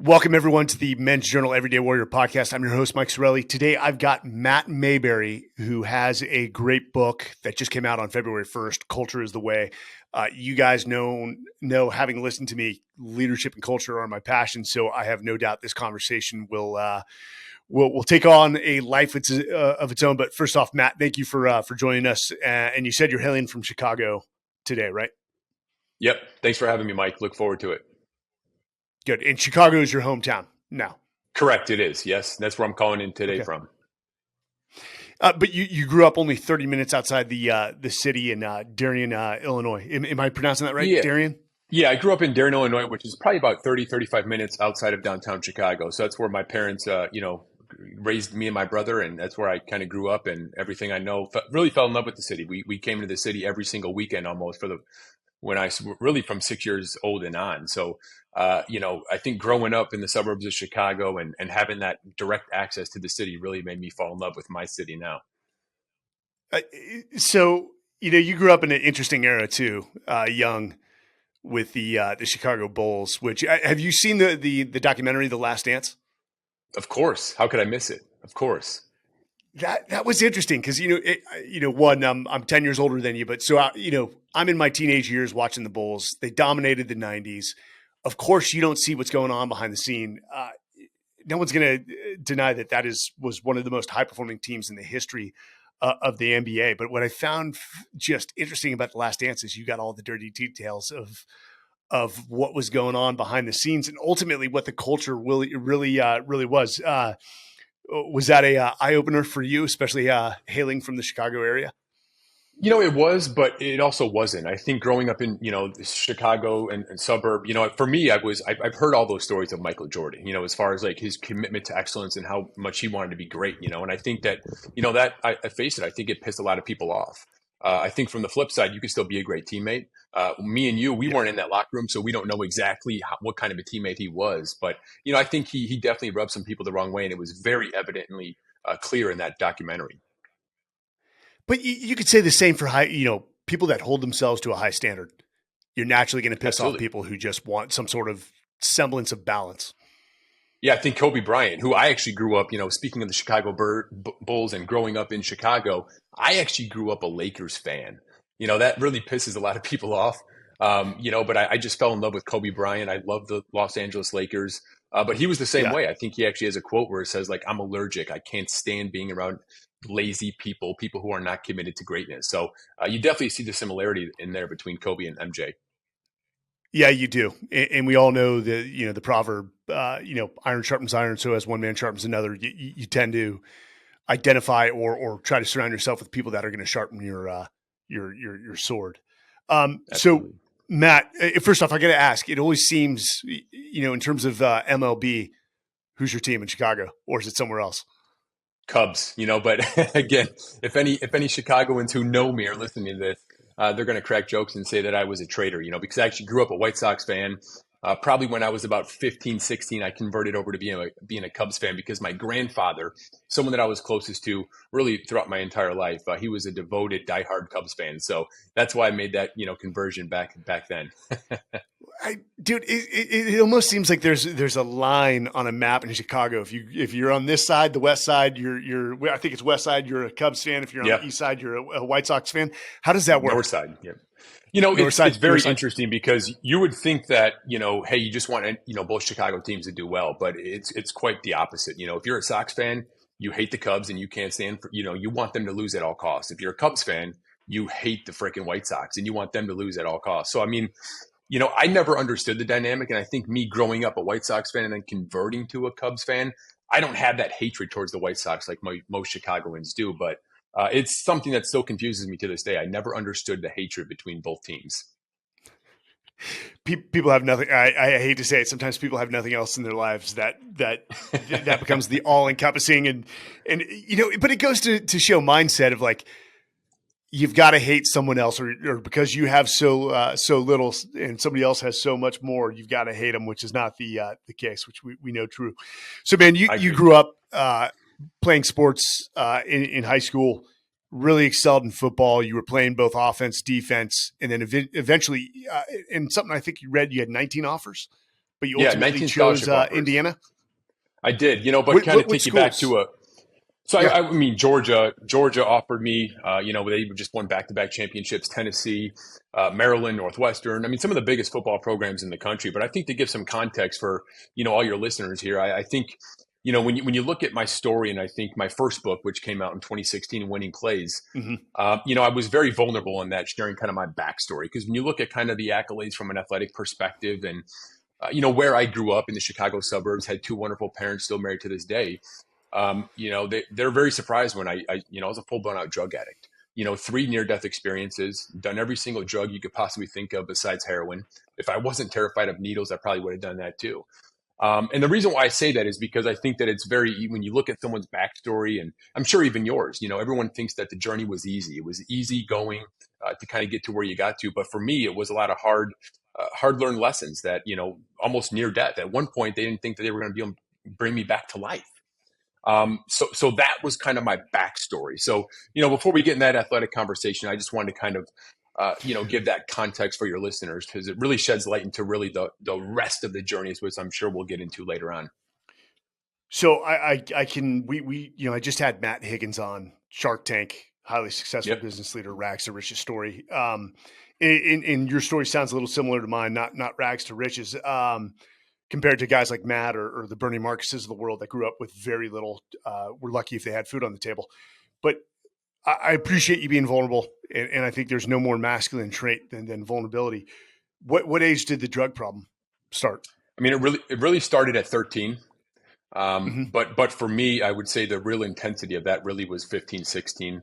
Welcome, everyone, to the Men's Journal Everyday Warrior podcast. I'm your host, Mike Sarraille. Today, I've got Matt Mayberry, who has a great book that just came out on February 1st, Culture is the Way. You guys know, having listened to me, leadership and culture are my passion, so I have no doubt this conversation will take on a life of its own. But first off, Matt, thank you for joining us. And you said you're hailing from Chicago today, right? Yep. Thanks for having me, Mike. Look forward to it. Good. And Chicago is your hometown now? Correct. It is. Yes. That's where I'm calling in today from. But you grew up only 30 minutes outside the city in Darien, Illinois. Am I pronouncing that right? Yeah. Darien? Yeah. I grew up in Darien, Illinois, which is probably about 35 minutes outside of downtown Chicago. So that's where my parents, raised me and my brother. And that's where I kind of grew up, and everything I know, really fell in love with the city. We came to the city every single weekend almost when I was really from 6 years old and on. So, I think growing up in the suburbs of Chicago and having that direct access to the city really made me fall in love with my city now. So, you grew up in an interesting era too, young, with the Chicago Bulls, which have you seen the documentary, The Last Dance? Of course. How could I miss it? Of course. That was interesting because, one, I'm 10 years older than you, but so, I'm in my teenage years watching the Bulls. They dominated the 90s. Of course, you don't see what's going on behind the scene. No one's going to deny that was one of the most high-performing teams in the history of the NBA. But what I found just interesting about The Last Dance is you got all the dirty details of what was going on behind the scenes, and ultimately what the culture really was. Was that a eye opener for you, especially hailing from the Chicago area? It was, but it also wasn't. I think growing up in, Chicago and suburb, for me, I've heard all those stories of Michael Jordan, as far as like his commitment to excellence and how much he wanted to be great, and I think that, I face it, I think it pissed a lot of people off. I think from the flip side, you can still be a great teammate. Me and you, we weren't in that locker room, so we don't know exactly what kind of a teammate he was. But, I think he definitely rubbed some people the wrong way, and it was very evidently clear in that documentary. But you could say the same for people that hold themselves to a high standard. You're naturally going to piss off people who just want some sort of semblance of balance. Yeah, I think Kobe Bryant, who I actually grew up, speaking of the Chicago Bulls and growing up in Chicago, I actually grew up a Lakers fan. That really pisses a lot of people off. But I just fell in love with Kobe Bryant. I love the Los Angeles Lakers. But he was the same way. I think he actually has a quote where it says, like, I'm allergic. I can't stand being around lazy people who are not committed to greatness. So you definitely see the similarity in there between Kobe and MJ. Yeah, you do. And we all know the proverb, iron sharpens iron. So as one man sharpens another, you tend to identify or try to surround yourself with people that are going to sharpen your sword. So Matt, first off, I got to ask, it always seems, in terms of MLB, who's your team in Chicago, or is it somewhere else? Cubs, but again, if any Chicagoans who know me are listening to this, they're going to crack jokes and say that I was a traitor, because I actually grew up a White Sox fan. Probably when I was about 15, 16, I converted over to being a Cubs fan because my grandfather, someone that I was closest to really throughout my entire life, he was a devoted, diehard Cubs fan. So that's why I made that, conversion back then. Dude, it almost seems like there's a line on a map in Chicago. If you're on this side, the west side, you're I think it's west side, you're a Cubs fan. If you're on the east side, you're a White Sox fan. How does that work? North side, yeah. It's very interesting because you would think that, hey, you just want, both Chicago teams to do well, but it's quite the opposite. If you're a Sox fan, you hate the Cubs and you can't stand for, you want them to lose at all costs. If you're a Cubs fan, you hate the freaking White Sox and you want them to lose at all costs. So, I mean, I never understood the dynamic. And I think me growing up a White Sox fan and then converting to a Cubs fan, I don't have that hatred towards the White Sox like most Chicagoans do, but it's something that still confuses me to this day. I never understood the hatred between both teams. People have nothing. I hate to say it. Sometimes people have nothing else in their lives that becomes the all encompassing and but it goes to show mindset of like, you've got to hate someone else or because you have so little and somebody else has so much more, you've got to hate them, which is not the case, which we know true. So man, you grew up playing sports in high school, really excelled in football. You were playing both offense, defense, and then eventually, in something I think you read, you had 19 offers but you Yeah, ultimately 19 chose scholarship offers. Indiana. I did, but kind of take you back to a. So Yeah. I mean, Georgia offered me, they just won back-to-back championships. Tennessee, Maryland, Northwestern. I mean, some of the biggest football programs in the country. But I think to give some context for all your listeners here, I think when you look at my story, and I think my first book, which came out in 2016, Winning Plays, I was very vulnerable in that, sharing kind of my backstory, because when you look at kind of the accolades from an athletic perspective, and where I grew up in the Chicago suburbs, had two wonderful parents still married to this day. They're very surprised when I was a full blown out drug addict. 3 near death experiences, done every single drug you could possibly think of besides heroin. If I wasn't terrified of needles, I probably would have done that too. And the reason why I say that is because I think that it's when you look at someone's backstory, and I'm sure even yours, everyone thinks that the journey was easy. It was easy going to kind of get to where you got to. But for me, it was a lot of hard learned lessons that, almost near death. At one point, they didn't think that they were going to be able to bring me back to life. So that was kind of my backstory. So, before we get in that athletic conversation, I just wanted to kind of, give that context for your listeners, because it really sheds light into really the rest of the journeys, which I'm sure we'll get into later on. So I just had Matt Higgins on Shark Tank, highly successful business leader, rags to riches story. And your story sounds a little similar to mine, not rags to riches. Compared to guys like Matt or the Bernie Marcuses of the world that grew up with very little, were lucky if they had food on the table. But I appreciate you being vulnerable, and I think there's no more masculine trait than vulnerability. What age did the drug problem start? I mean, it really started at 13. But for me, I would say the real intensity of that really was 15, 16,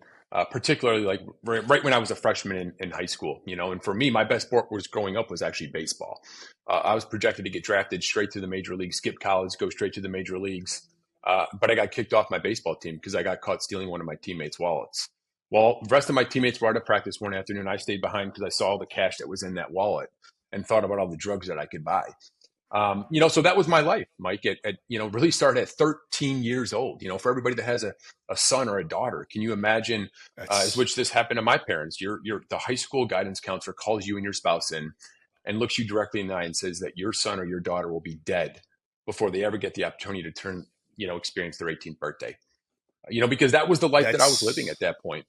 particularly like right when I was a freshman in high school, and for me, my best sport growing up was actually baseball. I was projected to get drafted straight to the major leagues, skip college, go straight to the major leagues. But I got kicked off my baseball team because I got caught stealing one of my teammates' wallets. Well, the rest of my teammates were out of practice one afternoon. I stayed behind because I saw all the cash that was in that wallet and thought about all the drugs that I could buy. So that was my life, Mike. Really started at 13 years old. For everybody that has a son or a daughter, can you imagine which this happened to my parents? The high school guidance counselor calls you and your spouse in and looks you directly in the eye and says that your son or your daughter will be dead before they ever get the opportunity to experience their 18th birthday. Because that was the life that I was living at that point.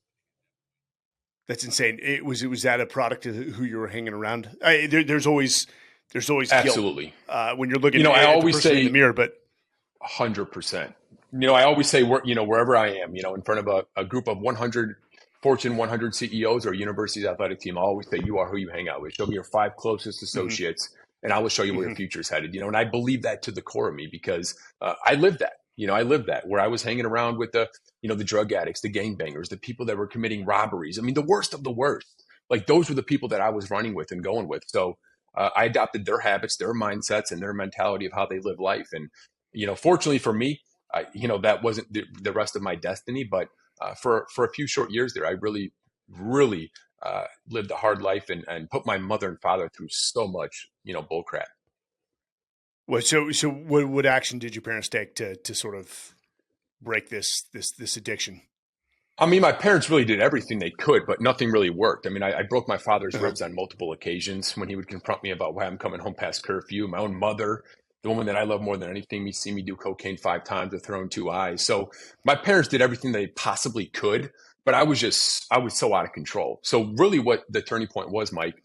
That's insane. Was that a product of who you were hanging around? There's always absolutely guilt, when you're looking. I always say in the mirror, but 100%. I always say, wherever I am, in front of a group of 100 Fortune 100 CEOs or university's athletic team, I always say, you are who you hang out with. Show me your 5 closest associates, and I will show you where your future's headed. And I believe that to the core of me because I lived that. I lived that, where I was hanging around with the drug addicts, the gangbangers, the people that were committing robberies. I mean, the worst of the worst. Like, those were the people that I was running with and going with. So I adopted their habits, their mindsets, and their mentality of how they live life. And, fortunately for me, that wasn't the rest of my destiny. But for a few short years there, I really, really lived a hard life and put my mother and father through so much, bull crap. Well, so what action did your parents take to sort of break this addiction? I mean, my parents really did everything they could, but nothing really worked. I mean, I broke my father's ribs on multiple occasions when he would confront me about why I'm coming home past curfew. My own mother, the woman that I love more than anything, see me do cocaine 5 times with her own 2 eyes. So my parents did everything they possibly could, but I was so out of control. So really what the turning point was, Mike,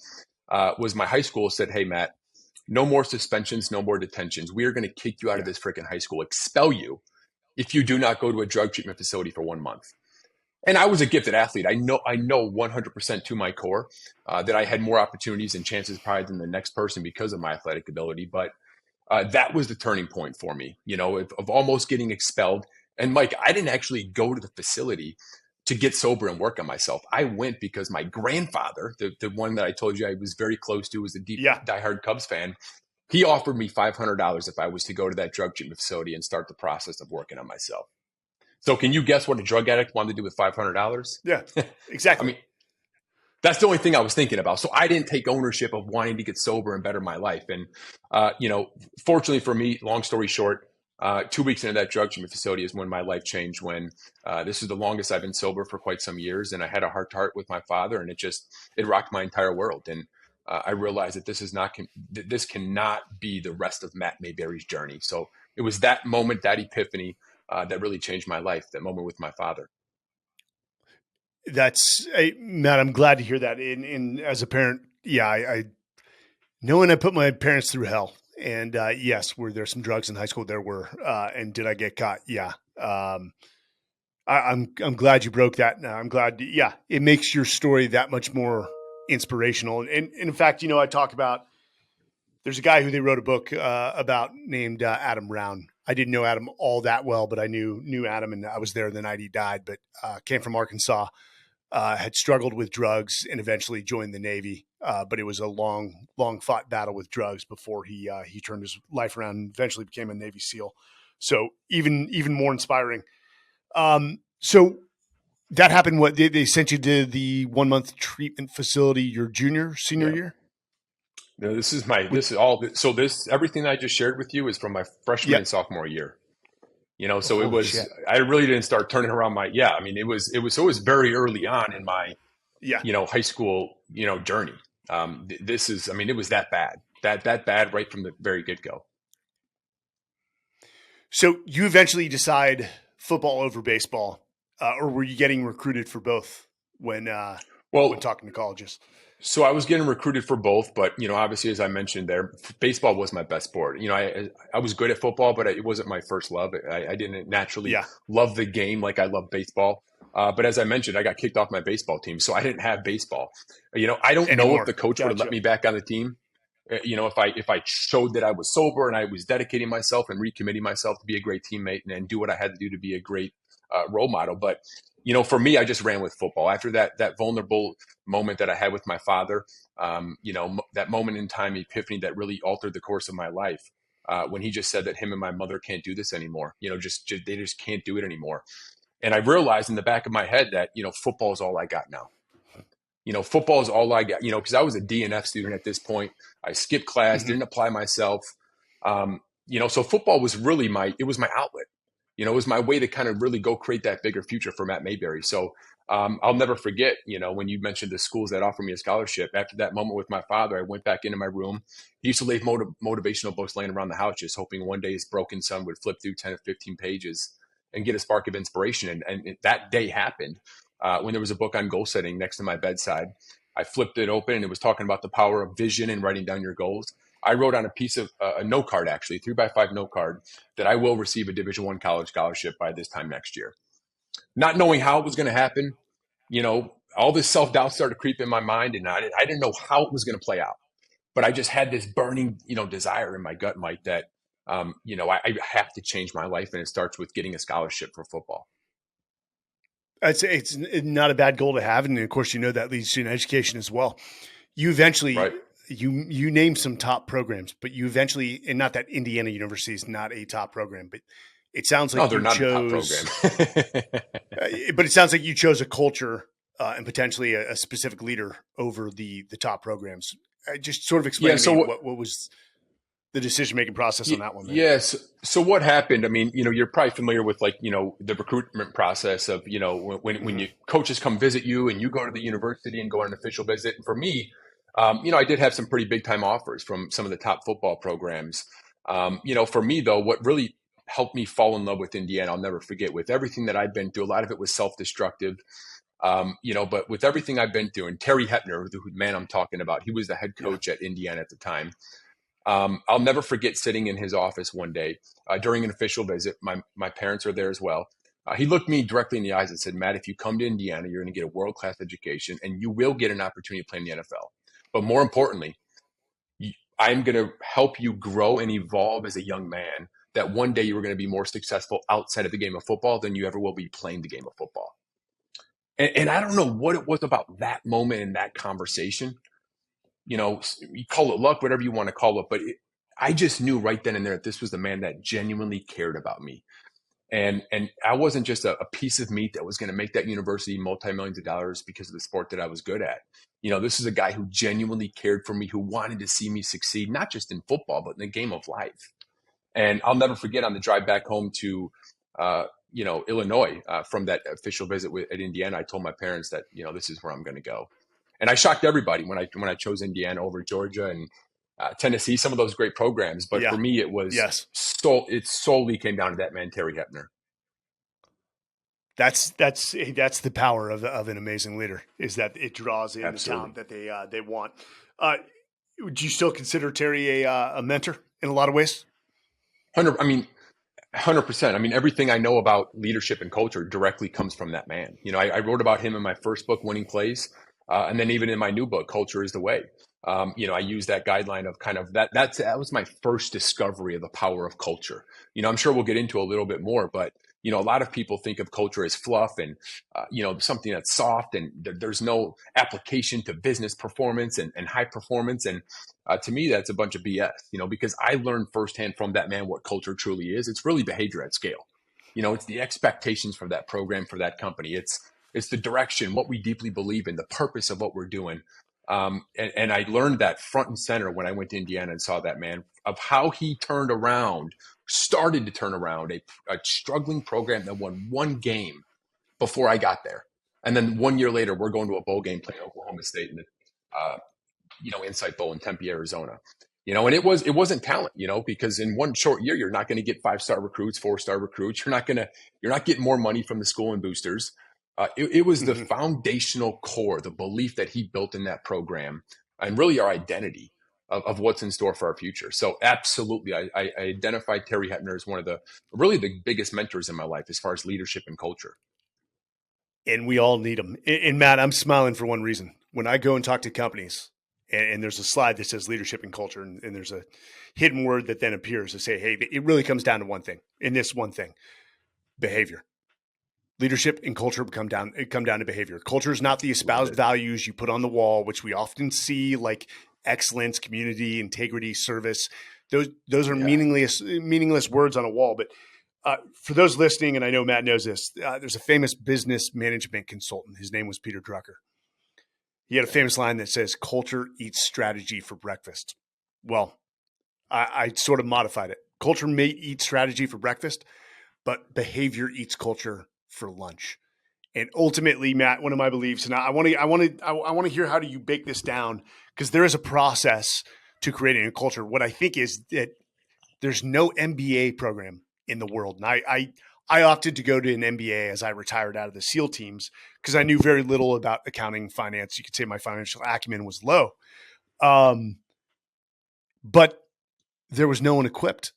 was my high school said, hey, Matt, no more suspensions, no more detentions. We are going to kick you out of this freaking high school, expel you if you do not go to a drug treatment facility for 1 month. And I was a gifted athlete. I know 100% to my core that I had more opportunities and chances probably than the next person because of my athletic ability. But that was the turning point for me, of almost getting expelled. And Mike, I didn't actually go to the facility to get sober and work on myself. I went because my grandfather, the one that I told you I was very close to, was a diehard Cubs fan. He offered me $500 if I was to go to that drug treatment facility and start the process of working on myself. So can you guess what a drug addict wanted to do with $500? Yeah, exactly. I mean, that's the only thing I was thinking about. So I didn't take ownership of wanting to get sober and better my life. And, fortunately for me, long story short, 2 weeks into that drug treatment facility is when my life changed, when this is the longest I've been sober for quite some years. And I had a heart-to-heart with my father, and it rocked my entire world. And I realized that this cannot be the rest of Matt Mayberry's journey. So it was that moment, that epiphany, that really changed my life. That moment with my father. Matt, I'm glad to hear that. And as a parent, yeah, I knowing I put my parents through hell. And yes, were there some drugs in high school? There were. And did I get caught? Yeah. I'm glad you broke that. Now I'm glad. Yeah, it makes your story that much more inspirational. And in fact, I talk about. There's a guy who they wrote a book about named Adam Brown. I didn't know Adam all that well, but I knew Adam, and I was there the night he died. But came from Arkansas, had struggled with drugs, and eventually joined the Navy. But it was a long fought battle with drugs before he turned his life around and eventually became a Navy SEAL. So even more inspiring. So that happened. What they sent you to the 1 month treatment facility your senior year? No, this is everything I just shared with you is from my freshman and sophomore year. So it was, shit. I really didn't start turning around it was very early on in my, high school, journey. It was that bad right from the very get-go. So you eventually decide football over baseball, or were you getting recruited for both when talking to colleges? So I was getting recruited for both, but obviously, as I mentioned there, baseball was my best sport. I was good at football, but it wasn't my first love. I didn't naturally love the game like I love baseball. But as I mentioned, I got kicked off my baseball team, so I didn't have baseball. I don't know if the coach would have let me back on the team. If I showed that I was sober and I was dedicating myself and recommitting myself to be a great teammate and do what I had to do to be a great role model. But for me, I just ran with football. After that vulnerable moment that I had with my father, that moment in time epiphany that really altered the course of my life, when he just said that him and my mother can't do this anymore. They just can't do it anymore. And I realized in the back of my head that football is all I got now. Football is all I got. Because I was a DNF student at this point. I skipped class, didn't apply myself. So football was really my outlet. It was my way to kind of really go create that bigger future for Matt Mayberry. So I'll never forget, when you mentioned the schools that offered me a scholarship. After that moment with my father, I went back into my room. He used to leave motivational books laying around the house, just hoping one day his broken son would flip through 10 or 15 pages and get a spark of inspiration. And that day happened when there was a book on goal setting next to my bedside. I flipped it open and it was talking about the power of vision and writing down your goals. I wrote on a piece of a note card, actually, 3x5 note card, that I will receive a Division I college scholarship by this time next year. Not knowing how it was going to happen, all this self-doubt started to creep in my mind, and I didn't know how it was going to play out. But I just had this burning, desire in my gut, Mike, that, I have to change my life, and it starts with getting a scholarship for football. It's not a bad goal to have, and of course, that leads to an education as well. You eventually, right. You name some top programs, but you eventually, and not that Indiana University is not a top program, but it sounds like they're not a top program. But it sounds like you chose a culture and potentially a specific leader over the top programs. Just sort of explain to me what was the decision-making process on that one. Man. Yes. So what happened? You're probably familiar with the recruitment process of, when you coaches come visit you and you go to the university and go on an official visit. And for me, I did have some pretty big time offers from some of the top football programs. For me though, what really helped me fall in love with Indiana, I'll never forget, with everything that I've been through. A lot of it was self-destructive. But with everything I've been through, and Terry Hepner, the man I'm talking about, he was the head coach at Indiana at the time. I'll never forget sitting in his office one day during an official visit. My parents are there as well. He looked me directly in the eyes and said, "Matt, if you come to Indiana, you're going to get a world-class education and you will get an opportunity to play in the NFL. But more importantly, I'm going to help you grow and evolve as a young man, that one day you are going to be more successful outside of the game of football than you ever will be playing the game of football." And I don't know what it was about that moment and that conversation. You call it luck, whatever you want to call it. But I just knew right then and there that this was the man that genuinely cared about me. And I wasn't just a piece of meat that was going to make that university multi-millions of dollars because of the sport that I was good at. This is a guy who genuinely cared for me, who wanted to see me succeed, not just in football, but in the game of life. And I'll never forget, on the drive back home to, Illinois, from that official visit at Indiana, I told my parents that, this is where I'm going to go. And I shocked everybody when I chose Indiana over Georgia and Tennessee, some of those great programs. But Yeah. for me, Yes. it solely came down to that man, Terry Hepner. That's the power of an amazing leader, is that it draws in Absolutely. the talent that they want. Would you still consider Terry a mentor in a lot of ways? 100. I mean, 100%. I mean, everything I know about leadership and culture directly comes from that man. I wrote about him in my first book, Winning Plays, and then even in my new book, Culture is the Way. I use that guideline of kind of that. That was my first discovery of the power of culture. I'm sure we'll get into a little bit more, but a lot of people think of culture as fluff and something that's soft, and there's no application to business performance and high performance. And to me, that's a bunch of BS. Because I learned firsthand from that man what culture truly is. It's really behavior at scale. It's the expectations for that program, for that company. It's the direction, what we deeply believe in, the purpose of what we're doing. And I learned that front and center when I went to Indiana and saw that man, of how he started to turn around a struggling program that won one game before I got there. And then 1 year later, we're going to a bowl game playing Oklahoma State in the Insight Bowl in Tempe, Arizona. And it wasn't talent, because in one short year, you're not going to get 5-star recruits, 4-star recruits. You're not getting more money from the school and boosters. It was the foundational core, the belief that he built in that program, and really our identity of what's in store for our future. So absolutely, I identified Terry Hepner as one of the biggest mentors in my life as far as leadership and culture. And we all need them. And Matt, I'm smiling for one reason. When I go and talk to companies, and there's a slide that says leadership and culture, and there's a hidden word that then appears to say, hey, it really comes down to one thing. In this one thing, behavior. Leadership and culture come down to behavior. Culture is not the espoused values you put on the wall, which we often see, like excellence, community, integrity, service. Those are meaningless words on a wall. But for those listening, and I know Matt knows this, there's a famous business management consultant. His name was Peter Drucker. He had a famous line that says, "Culture eats strategy for breakfast." Well, I sort of modified it. Culture may eat strategy for breakfast, but behavior eats culture for lunch. And ultimately, Matt, one of my beliefs, and I want to hear, how do you bake this down? Because there is a process to creating a culture. What I think is that there's no MBA program in the world. And I opted to go to an MBA as I retired out of the SEAL teams because I knew very little about accounting, finance. You could say my financial acumen was low. But there was no one equipped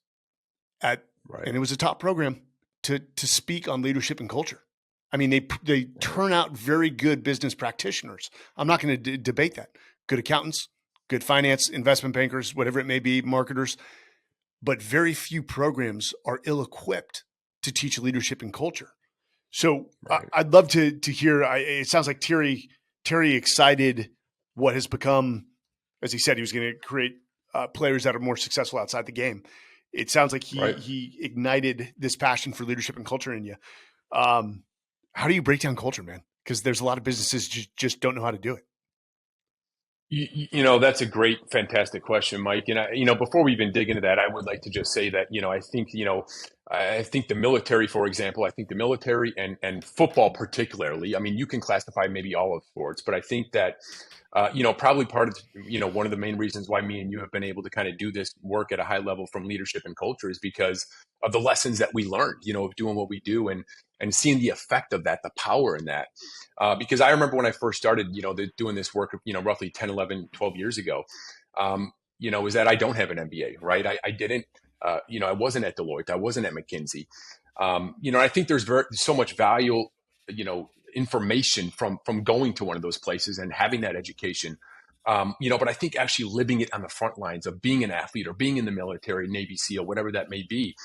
and it was a top program to speak on leadership and culture. I mean, they turn out very good business practitioners. I'm not going to debate that. Good accountants, good finance, investment bankers, whatever it may be, marketers. But very few programs are ill-equipped to teach leadership and culture. So I'd love to hear. It sounds like Terry excited what has become, as he said, he was going to create players that are more successful outside the game. It sounds like he ignited this passion for leadership and culture in you. How do you break down culture, man? Because there's a lot of businesses just don't know how to do it. That's a great, fantastic question, Mike. And before we even dig into that, I would like to just say that, I think the military, for example, and football particularly, I mean, you can classify maybe all of sports, but I think that, probably part of, one of the main reasons why me and you have been able to kind of do this work at a high level from leadership and culture is because of the lessons that we learned, of doing what we do and seeing the effect of that, the power in that. Because I remember when I first started, doing this work, roughly 10, 11, 12 years ago, is that I don't have an MBA, right? I didn't, I wasn't at Deloitte. I wasn't at McKinsey. I think there's so much value, information from going to one of those places and having that education. But I think actually living it on the front lines of being an athlete or being in the military, Navy SEAL, whatever that may be.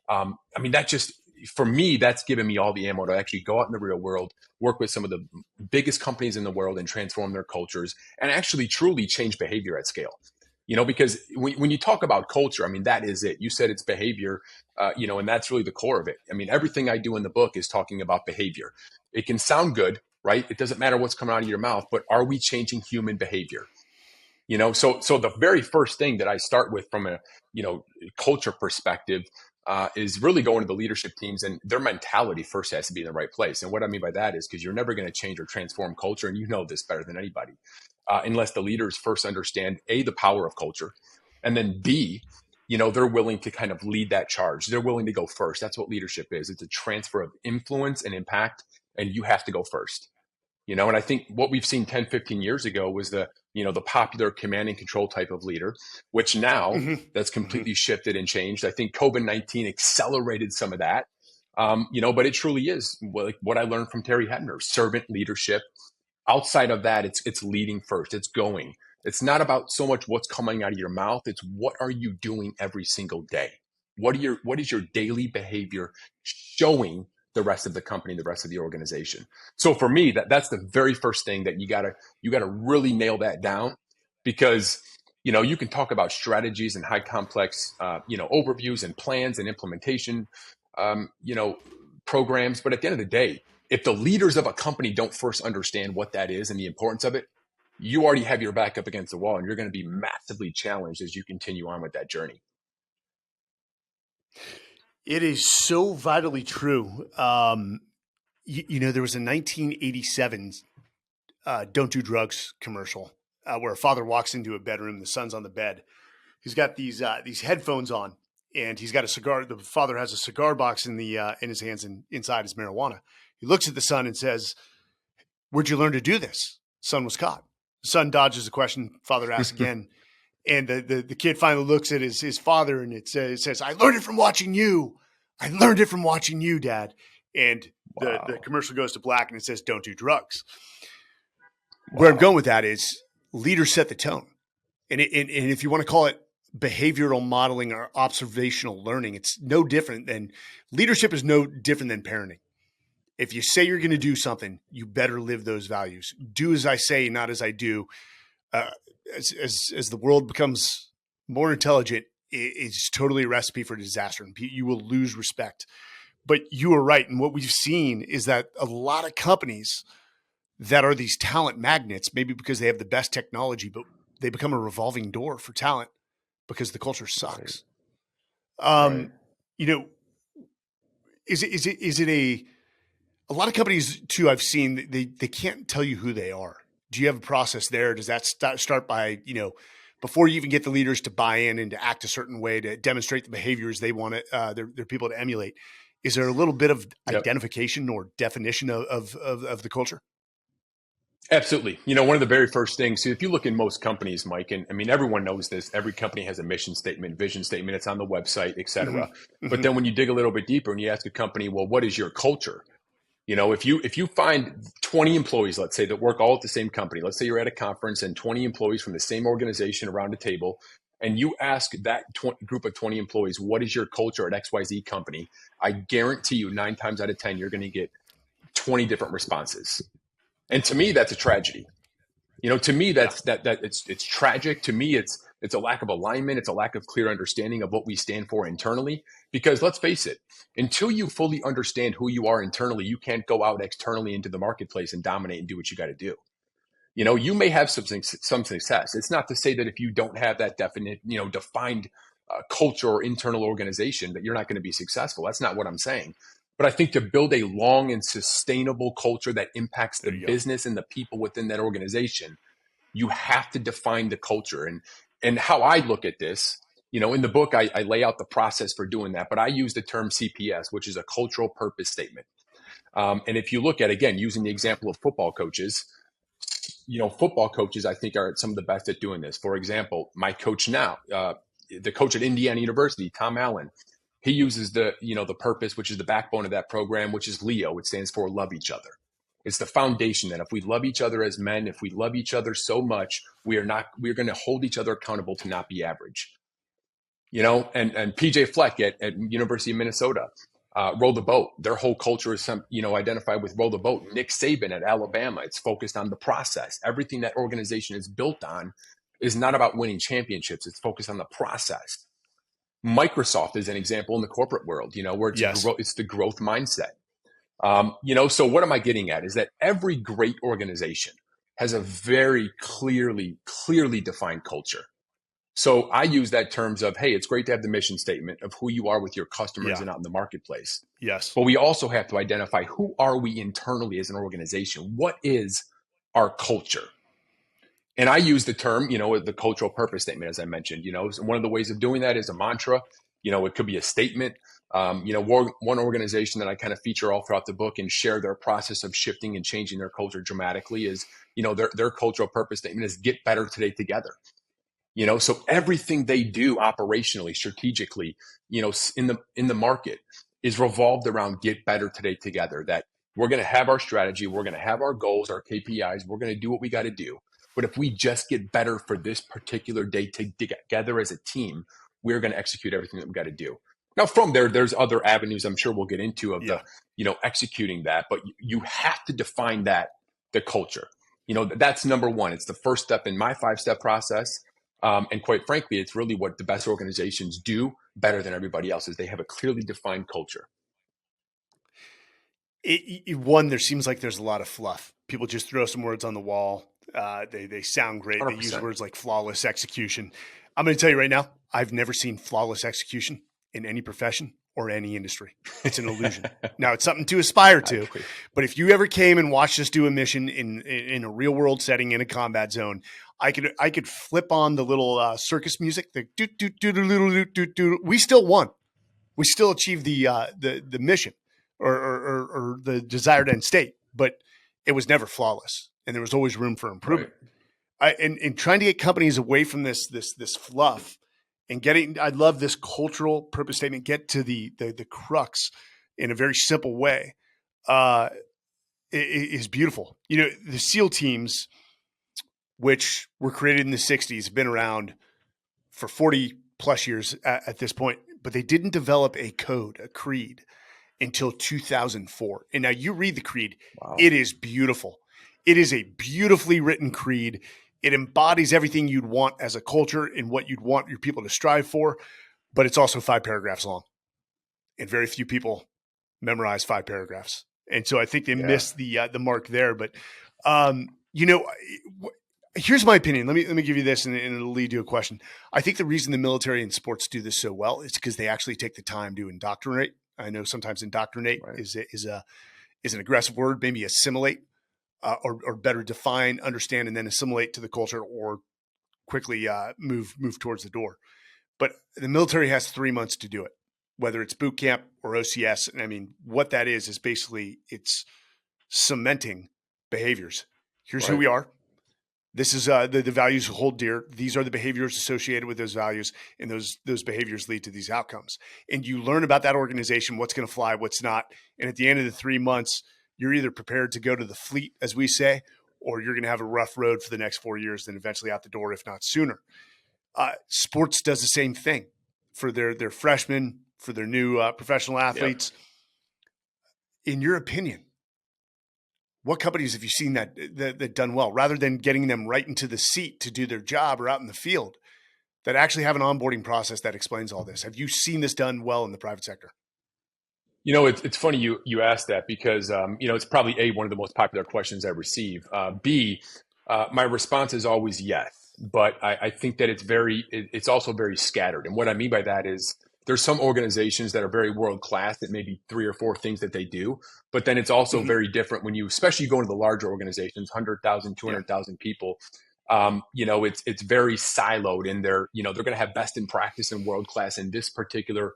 That just, for me, that's given me all the ammo to actually go out in the real world, work with some of the biggest companies in the world and transform their cultures and actually truly change behavior at scale. Because when you talk about culture, that is it. You said it's behavior, and that's really the core of it. Everything I do in the book is talking about behavior. It can sound good, right? It doesn't matter what's coming out of your mouth, but are we changing human behavior? So the very first thing that I start with from a, culture perspective, is really going to the leadership teams, and their mentality first has to be in the right place. And what I mean by that is because you're never going to change or transform culture, and you know this better than anybody, unless the leaders first understand A, the power of culture, and then B, they're willing to kind of lead that charge. They're willing to go first. That's what leadership is. It's a transfer of influence and impact, and you have to go first. And I think what we've seen 10, 15 years ago was the popular command and control type of leader, which now that's completely shifted and changed. I think COVID-19 accelerated some of that, but it truly is like what I learned from Terry Hebner, servant leadership. Outside of that, it's leading first. It's going. It's not about so much what's coming out of your mouth. It's what are you doing every single day? What is your daily behavior showing the rest of the company, the rest of the organization? So for me, that's the very first thing that you gotta really nail that down, because you can talk about strategies and high complex overviews and plans and implementation programs, but at the end of the day, if the leaders of a company don't first understand what that is and the importance of it, you already have your back up against the wall, and you're going to be massively challenged as you continue on with that journey. It is so vitally true. There was a 1987 Don't Do Drugs commercial where a father walks into a bedroom, the son's on the bed. He's got these headphones on, and he's got a cigar. The father has a cigar box in his hands, and inside is marijuana. He looks at the son and says, "Where'd you learn to do this?" Son was caught. The son dodges the question. Father asks again. And the kid finally looks at his father, and it says, "I learned it from watching you. I learned it from watching you, Dad." And the commercial goes to black, and it says, "Don't do drugs." Wow. Where I'm going with that is leaders set the tone. And if you want to call it behavioral modeling or observational learning, it's no different than leadership is no different than parenting. If you say you're going to do something, you better live those values. Do as I say, not as I do. As the world becomes more intelligent, it's totally a recipe for disaster, and you will lose respect. But you are right. And what we've seen is that a lot of companies that are these talent magnets, maybe because they have the best technology, but they become a revolving door for talent because the culture sucks. Right. Is it a lot of companies too, I've seen they can't tell you who they are. Do you have a process there? Does that start by, before you even get the leaders to buy in and to act a certain way to demonstrate the behaviors they want their people to emulate? Is there a little bit of identification or definition of the culture? Absolutely. One of the very first things, so if you look in most companies, Mike, and I mean, everyone knows this, every company has a mission statement, vision statement, it's on the website, et cetera. Mm-hmm. But then when you dig a little bit deeper and you ask a company, well, what is your culture? If you find 20 employees, let's say, that work all at the same company, let's say you're at a conference and 20 employees from the same organization around a table, and you ask that group of 20 employees, what is your culture at XYZ company? I guarantee you 9 times out of 10, you're going to get 20 different responses. And to me, that's a tragedy. To me, it's tragic. To me, it's a lack of alignment. It's a lack of clear understanding of what we stand for internally. Because let's face it, until you fully understand who you are internally, you can't go out externally into the marketplace and dominate and do what you got to do. You may have some success. It's not to say that if you don't have that defined culture or internal organization that you're not going to be successful. That's not what I'm saying. But I think to build a long and sustainable culture that impacts the business and the people within that organization, you have to define the culture. And how I look at this, in the book, I lay out the process for doing that. But I use the term CPS, which is a cultural purpose statement. And if you look at, again, using the example of football coaches, I think are some of the best at doing this. For example, my coach now, the coach at Indiana University, Tom Allen, he uses the purpose, which is the backbone of that program, which is LEO. It stands for love each other. It's the foundation that if we love each other as men, if we love each other so much, we're going to hold each other accountable to not be average. And PJ Fleck at University of Minnesota, Row the Boat. Their whole culture is identified with Row the Boat. Nick Saban at Alabama, it's focused on the process. Everything that organization is built on is not about winning championships. It's focused on the process. Microsoft is an example in the corporate world, where it's the growth mindset. So what am I getting at is that every great organization has a very clearly defined culture. So I use that terms of, hey, it's great to have the mission statement of who you are with your customers and out in the marketplace. Yes. But we also have to identify who are we internally as an organization? What is our culture? And I use the term, the cultural purpose statement, as I mentioned. So one of the ways of doing that is a mantra. It could be a statement. One organization that I kind of feature all throughout the book and share their process of shifting and changing their culture dramatically is, their cultural purpose statement is get better today together. So everything they do operationally, strategically, in the market is revolved around get better today together. That we're going to have our strategy, we're going to have our goals, our KPIs, we're going to do what we got to do. But if we just get better for this particular day together as a team, we're going to execute everything that we got to do. Now, from there's other avenues I'm sure we'll get into of executing that. But you have to define the culture. That's number one. It's the first step in my 5-step process. And quite frankly, it's really what the best organizations do better than everybody else is they have a clearly defined culture. There seems like there's a lot of fluff. People just throw some words on the wall. They sound great. 100%. They use words like flawless execution. I'm going to tell you right now, I've never seen flawless execution in any profession or any industry. It's an illusion. Now, it's something to aspire to, but if you ever came and watched us do a mission in a real world setting in a combat zone, I could flip on the little circus music. The do do do do do do do. We still won. We still achieved the mission or the desired end state, but it was never flawless, and there was always room for improvement. Right. And trying to get companies away from this fluff and I love this cultural purpose statement. Get to the crux in a very simple way. Is beautiful. The SEAL teams, which were created in the 60s, have been around for 40 plus years at this point, but they didn't develop a code, a creed, until 2004. And now you read the creed. Wow. It is beautiful. It is a beautifully written creed. It embodies everything you'd want as a culture and what you'd want your people to strive for, but it's also 5 paragraphs long. And very few people memorize 5 paragraphs. And so I think they missed the mark there. But, here's my opinion. Let me give you this, and it'll lead to a question. I think the reason the military and sports do this so well is because they actually take the time to indoctrinate. I know sometimes indoctrinate is an aggressive word, maybe assimilate. Or better define, understand, and then assimilate to the culture, or quickly move towards the door. But the military has 3 months to do it, whether it's boot camp or OCS. And I mean, what that is basically it's cementing behaviors. Here's who we are. This is the values we hold dear. These are the behaviors associated with those values, and those behaviors lead to these outcomes. And you learn about that organization, what's going to fly, what's not. And at the end of the 3 months, you're either prepared to go to the fleet, as we say, or you're going to have a rough road for the next 4 years, then eventually out the door, if not sooner. Sports does the same thing for their freshmen, for their new professional athletes. Yep. In your opinion, what companies have you seen that done well, rather than getting them right into the seat to do their job or out in the field, that actually have an onboarding process that explains all this? Have you seen this done well in the private sector? It's funny you asked that because, it's probably one of the most popular questions I receive. B, my response is always yes, but I think that it's also very scattered. And what I mean by that is there's some organizations that are very world-class that maybe 3 or 4 things that they do, but then it's also very different when especially go into the larger organizations, 100,000, 200,000 people. It's very siloed in they're going to have best in practice and world-class in this particular,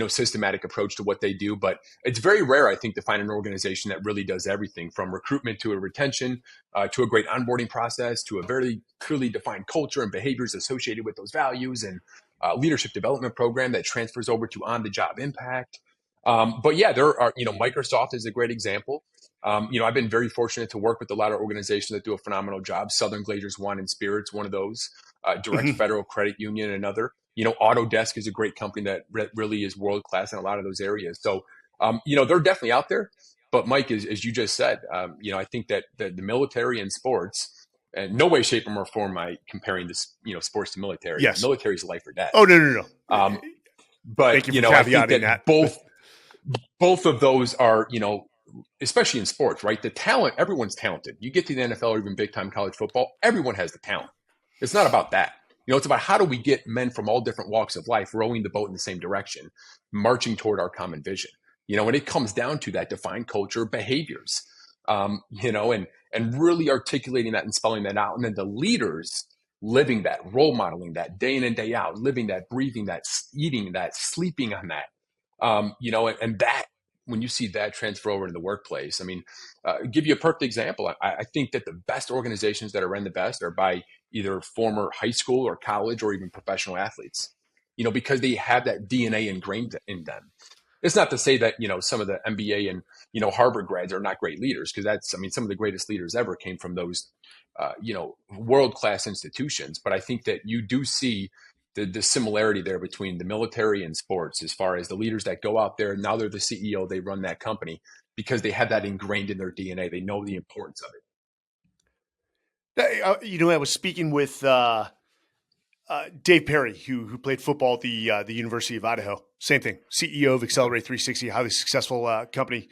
systematic approach to what they do. But it's very rare, I think, to find an organization that really does everything from recruitment to a retention, to a great onboarding process, to a very clearly defined culture and behaviors associated with those values, and leadership development program that transfers over to on-the-job impact. But yeah, there are, Microsoft is a great example. I've been very fortunate to work with a lot of organizations that do a phenomenal job. Southern Glazers Wine and Spirits, one of those. Direct Federal Credit Union, another. Autodesk is a great company that really is world-class in a lot of those areas. So, they're definitely out there. But Mike, as you just said, I think that the military and sports, and no way, shape, or form am I comparing this, sports to military. Yes. Military is life or death. Oh, no. But, Thank you for I think that both of those are, especially in sports, right? The talent, everyone's talented. You get to the NFL or even big time college football, everyone has the talent. It's not about that. It's about how do we get men from all different walks of life rowing the boat in the same direction, marching toward our common vision. When it comes down to that defined culture, behaviors, and really articulating that and spelling that out. And then the leaders living that, role modeling that day in and day out, living that, breathing that, eating that, sleeping on that, and that, when you see that transfer over to the workplace, give you a perfect example. I think that the best organizations that are run the best are by either former high school or college or even professional athletes, because they have that DNA ingrained in them. It's not to say that, some of the MBA and, Harvard grads are not great leaders, because some of the greatest leaders ever came from those, world-class institutions. But I think that you do see the similarity there between the military and sports, as far as the leaders that go out there, now they're the CEO, they run that company because they have that ingrained in their DNA. They know the importance of it. I was speaking with Dave Perry, who played football at the University of Idaho. Same thing, CEO of Accelerate 360, highly successful company,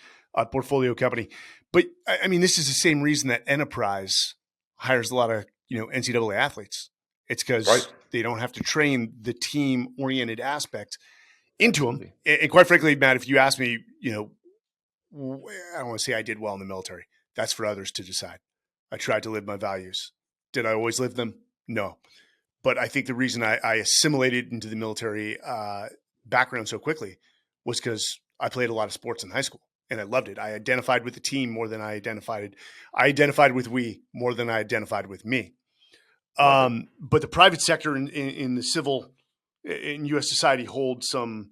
portfolio company. But this is the same reason that Enterprise hires a lot of NCAA athletes. It's because they don't have to train the team-oriented aspect into them. And quite frankly, Matt, if you ask me, I don't want to say I did well in the military. That's for others to decide. I tried to live my values. Did I always live them? No. But I think the reason I assimilated into the military background so quickly was because I played a lot of sports in high school and I loved it. I identified with the team more than I identified with we more than I identified with me. But the private sector in the civil, in U.S. society holds some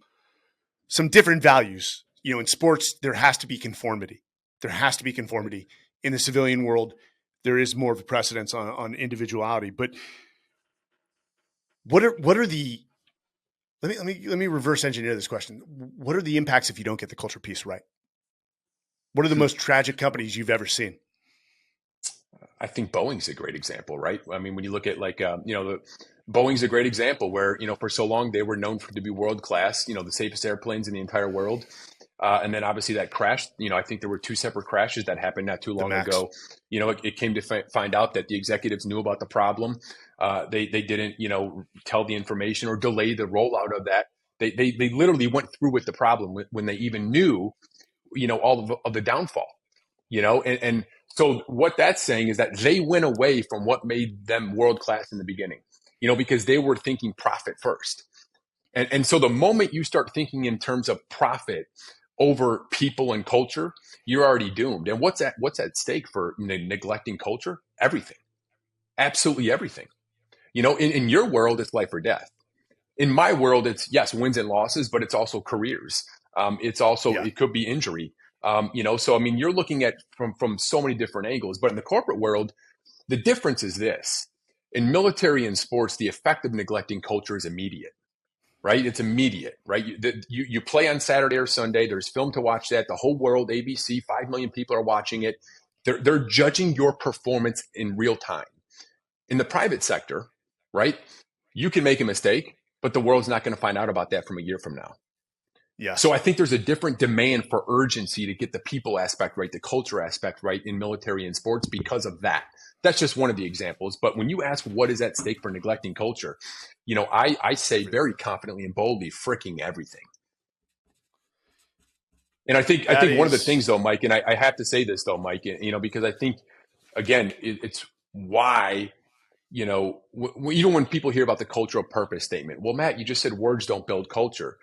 different values. In sports, there has to be conformity. There has to be conformity. In the civilian world, there is more of a precedence on individuality. But what are the let me reverse engineer this question. What are the impacts if you don't get the culture piece right? What are the most tragic companies you've ever seen? I think Boeing's a great example, right? When you look at Boeing's a great example where, for so long they were known to be world-class, the safest airplanes in the entire world. And then obviously that crashed. I think there were 2 separate crashes that happened not too long ago. It came to find out that the executives knew about the problem. They didn't, tell the information or delay the rollout of that. They literally went through with the problem when they even knew, all of the downfall, and so what that's saying is that they went away from what made them world-class in the beginning, because they were thinking profit first. And so the moment you start thinking in terms of profit over people and culture, you're already doomed. And what's at stake for neglecting culture? Everything. Absolutely everything. In your world, it's life or death. In my world, it's, yes, wins and losses, but it's also careers. It's also, It could be injury. So, you're looking at from so many different angles, but in the corporate world, the difference is this: in military and sports, the effect of neglecting culture is immediate, right? It's immediate, right? You play on Saturday or Sunday, there's film to watch that. The whole world, ABC, 5 million people are watching it. They're judging your performance in real time. In the private sector, right? You can make a mistake, but the world's not going to find out about that from a year from now. Yeah. So I think there's a different demand for urgency to get the people aspect right, the culture aspect right in military and sports because of that. That's just one of the examples. But when you ask what is at stake for neglecting culture, I say very confidently and boldly, freaking everything. And I think one of the things though, Mike, and I have to say this though, Mike, because I think, again, it's why, even when people hear about the cultural purpose statement, well, Matt, you just said words don't build culture.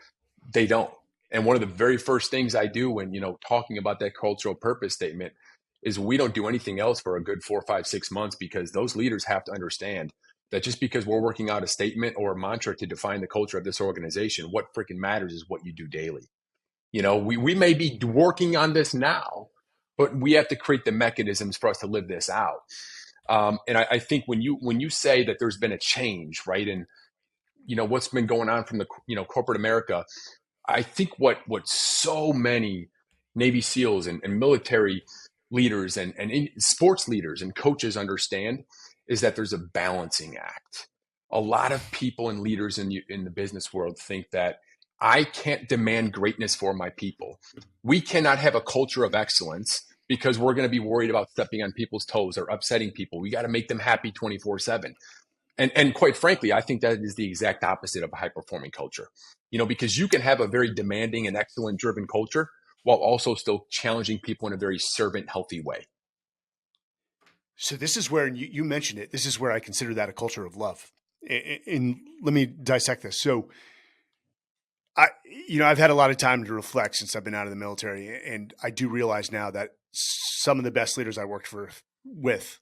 They don't. And one of the very first things I do when, talking about that cultural purpose statement is we don't do anything else for a good 4, 5, 6 months, because those leaders have to understand that just because we're working out a statement or a mantra to define the culture of this organization, what freaking matters is what you do daily. We may be working on this now, but we have to create the mechanisms for us to live this out. And I think when you say that there's been a change, right, and what's been going on from the corporate America, I think what so many Navy SEALs and military leaders and sports leaders and coaches understand is that there's a balancing act. A lot of people and leaders in the business world think that I can't demand greatness for my people. We cannot have a culture of excellence because we're going to be worried about stepping on people's toes or upsetting people. We got to make them happy 24/7. And quite frankly, I think that is the exact opposite of a high-performing culture. Because you can have a very demanding and excellent-driven culture while also still challenging people in a very servant, healthy way. So this is where, and you mentioned it, this is where I consider that a culture of love. And let me dissect this. So I've had a lot of time to reflect since I've been out of the military, and I do realize now that some of the best leaders I worked with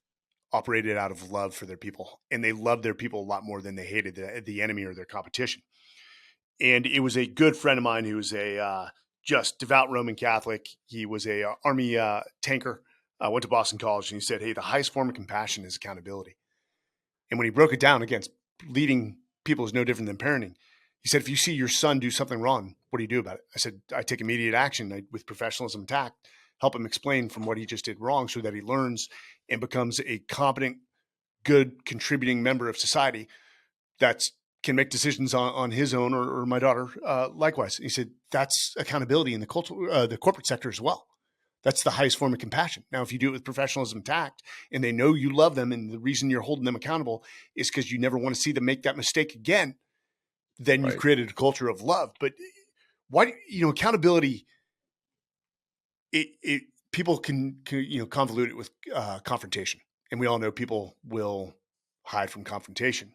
operated out of love for their people, and they loved their people a lot more than they hated the enemy or their competition. And it was a good friend of mine who was a just devout Roman Catholic. He was a Army tanker, went to Boston College, and he said, "Hey, the highest form of compassion is accountability." And when he broke it down against leading people is no different than parenting. He said, if you see your son do something wrong, what do you do about it? I said, I take immediate action with professionalism and tact, help him explain from what he just did wrong so that he learns and becomes a competent, good, contributing member of society that can make decisions on his own or my daughter likewise. He said, that's accountability in the corporate sector as well. That's the highest form of compassion. Now, if you do it with professionalism and tact, and they know you love them, and the reason you're holding them accountable is because you never want to see them make that mistake again, then you've created a culture of love. But why, accountability, people can convolute it with confrontation. And we all know people will hide from confrontation.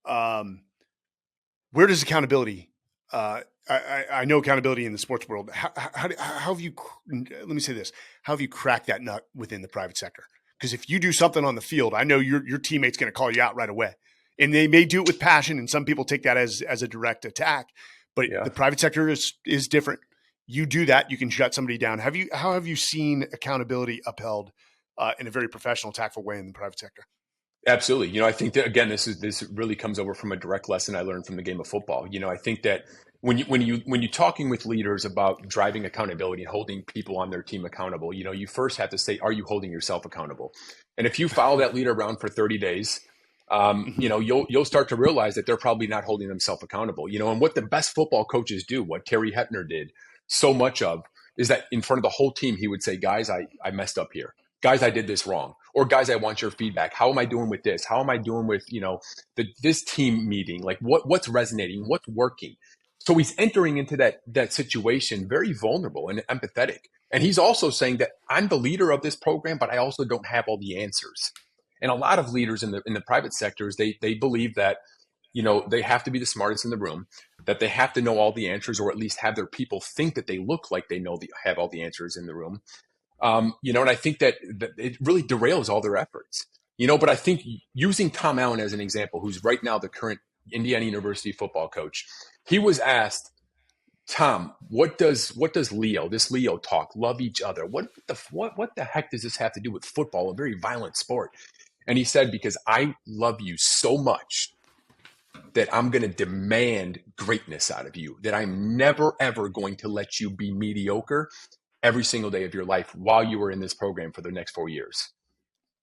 Where does accountability, I know accountability in the sports world. How have you, let me say this, how have you cracked that nut within the private sector? Because if you do something on the field, I know your teammate's going to call you out right away. And they may do it with passion, and some people take that as a direct attack. But the private sector is different. You do that, you can shut somebody down. How have you seen accountability upheld in a very professional, tactful way in the private sector? Absolutely. I think that, again, this really comes over from a direct lesson I learned from the game of football. I think that when you're talking with leaders about driving accountability and holding people on their team accountable, you first have to say, are you holding yourself accountable? And if you follow that leader around for 30 days, you'll start to realize that they're probably not holding themselves accountable. And what the best football coaches do, what Terry Hepner did so much of, is that in front of the whole team, he would say, guys, I messed up here. Guys, I did this wrong. Or guys, I want your feedback. How am I doing with this? How am I doing with, this team meeting? Like what's resonating? What's working? So he's entering into that situation very vulnerable and empathetic. And he's also saying that I'm the leader of this program, but I also don't have all the answers. And a lot of leaders in the private sectors, they believe that, they have to be the smartest in the room, that they have to know all the answers, or at least have their people think that they look like they have all the answers in the room. And I think that it really derails all their efforts, but I think using Tom Allen as an example, who's right now the current Indiana University football coach, he was asked, Tom, what does this Leo talk, love each other? What the heck does this have to do with football, a very violent sport? And he said, because I love you so much that I'm going to demand greatness out of you, that I'm never, ever going to let you be mediocre every single day of your life while you were in this program for the next 4 years.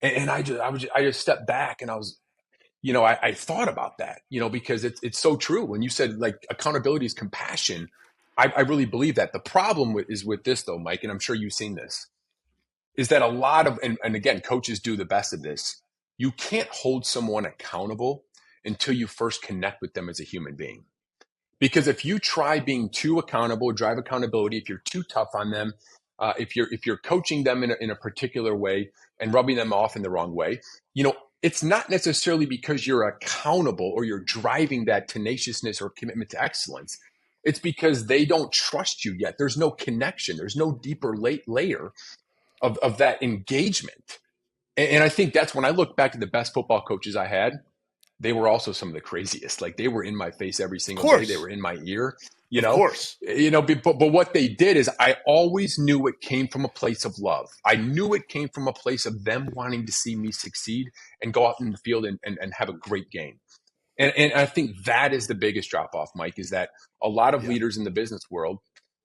And I just stepped back, and I was, I thought about that, because it's so true. When you said like accountability is compassion, I really believe that. The problem is with this though, Mike, and I'm sure you've seen this, is that a lot of, and again, coaches do the best of this. You can't hold someone accountable until you first connect with them as a human being. Because if you try being too accountable, drive accountability, if you're too tough on them, if you're coaching them in a particular way and rubbing them off in the wrong way, it's not necessarily because you're accountable or you're driving that tenaciousness or commitment to excellence. It's because they don't trust you yet. There's no connection. There's no deeper layer of that engagement. And I think that's when I look back at the best football coaches I had, they were also some of the craziest. Like they were in my face every single day. They were in my ear, Of course. But what they did is I always knew it came from a place of love. I knew it came from a place of them wanting to see me succeed and go out in the field and have a great game. And I think that is the biggest drop off, Mike, is that a lot of leaders in the business world,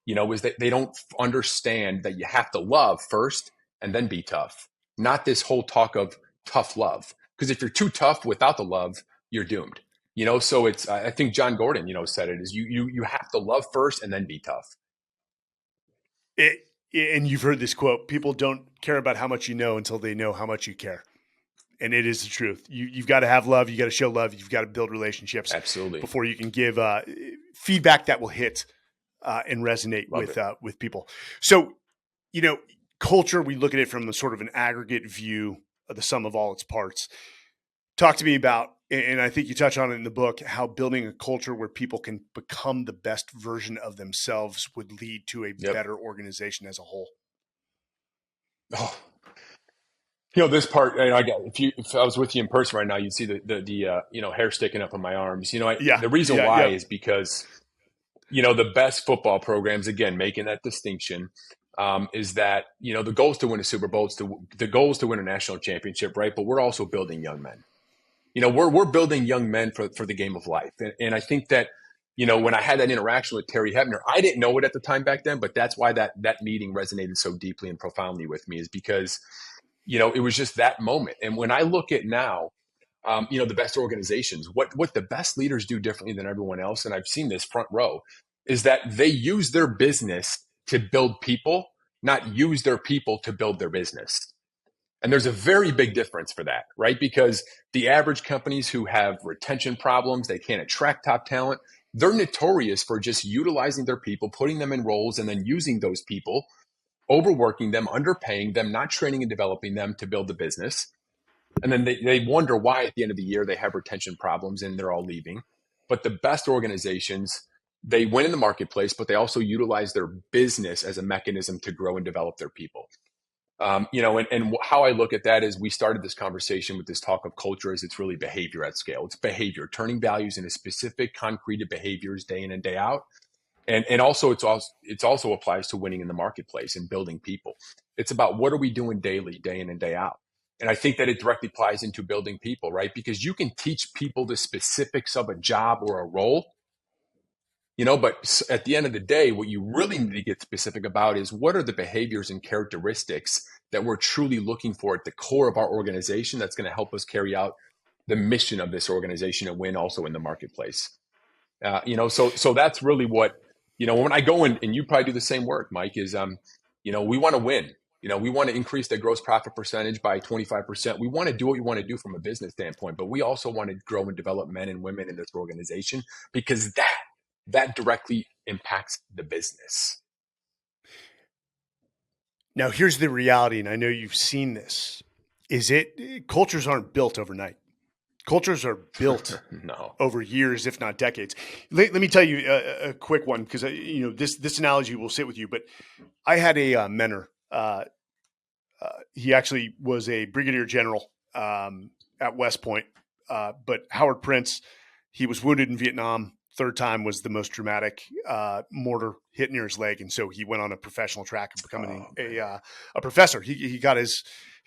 is that they don't understand that you have to love first and then be tough. Not this whole talk of tough love. Because if you're too tough without the love, you're doomed. So it's, I think John Gordon, said it is you have to love first and then be tough. And you've heard this quote, people don't care about how much you know until they know how much you care. And it is the truth. You've got to have love. You got to show love. You've got to build relationships. Absolutely. Before you can give feedback that will hit and resonate with people. So, culture, we look at it from the sort of an aggregate view of the sum of all its parts. Talk to me about, and I think you touch on it in the book, how building a culture where people can become the best version of themselves would lead to a better organization as a whole. Oh, this part, if I was with you in person right now, you'd see the hair sticking up on my arms. The reason why is because, the best football programs, again, making that distinction, is that, the goal is to win a Super Bowl. The goal is to win a national championship, right? But we're also building young men. We're building young men for the game of life. And I think that, when I had that interaction with Terry Hebner, I didn't know it at the time back then, but that's why that meeting resonated so deeply and profoundly with me, is because, it was just that moment. And when I look at now, the best organizations, what the best leaders do differently than everyone else, and I've seen this front row, is that they use their business to build people, not use their people to build their business. And there's a very big difference for that, right? Because the average companies who have retention problems, they can't attract top talent, they're notorious for just utilizing their people, putting them in roles, and then using those people, overworking them, underpaying them, not training and developing them to build the business. And then they wonder why at the end of the year they have retention problems and they're all leaving. But the best organizations, they win in the marketplace, but they also utilize their business as a mechanism to grow and develop their people. And how I look at that is, we started this conversation with this talk of culture, is it's really behavior at scale. It's behavior, turning values into specific, concrete behaviors day in and day out. And also it's also applies to winning in the marketplace and building people. It's about, what are we doing daily, day in and day out? And I think that it directly applies into building people, right? Because you can teach people the specifics of a job or a role, but at the end of the day, what you really need to get specific about is, what are the behaviors and characteristics that we're truly looking for at the core of our organization that's going to help us carry out the mission of this organization and win also in the marketplace. So that's really what, when I go in, and you probably do the same work, Mike, is, we want to win. We want to increase the gross profit percentage by 25%. We want to do what we want to do from a business standpoint, but we also want to grow and develop men and women in this organization, because that directly impacts the business. Now, here's the reality, and I know you've seen this, cultures aren't built overnight. Cultures are built over years, if not decades. Let me tell you a quick one, because this analogy will sit with you. But I had a mentor. He actually was a brigadier general at West Point. But Howard Prince, he was wounded in Vietnam. Third time was the most dramatic. Mortar hit near his leg, and so he went on a professional track of becoming a professor. He got his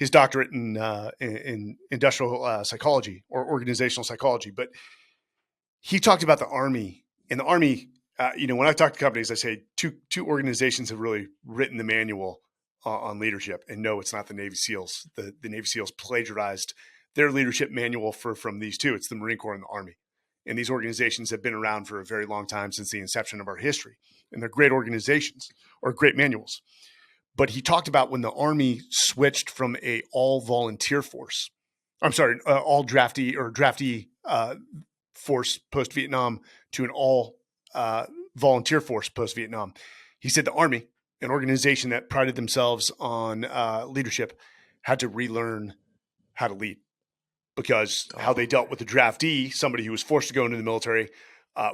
doctorate in industrial psychology or organizational psychology. But he talked about the Army. In the Army, when I talk to companies, I say two organizations have really written the manual on leadership. And no, it's not the Navy SEALs. The Navy SEALs plagiarized their leadership manual from these two. It's the Marine Corps and the Army. And these organizations have been around for a very long time, since the inception of our history. And they're great organizations, or great manuals. But he talked about when the Army switched from a all volunteer force, all draftee force post-Vietnam to an all volunteer force post-Vietnam. He said the Army, an organization that prided themselves on leadership, had to relearn how to lead. Because how they dealt with the draftee, somebody who was forced to go into the military,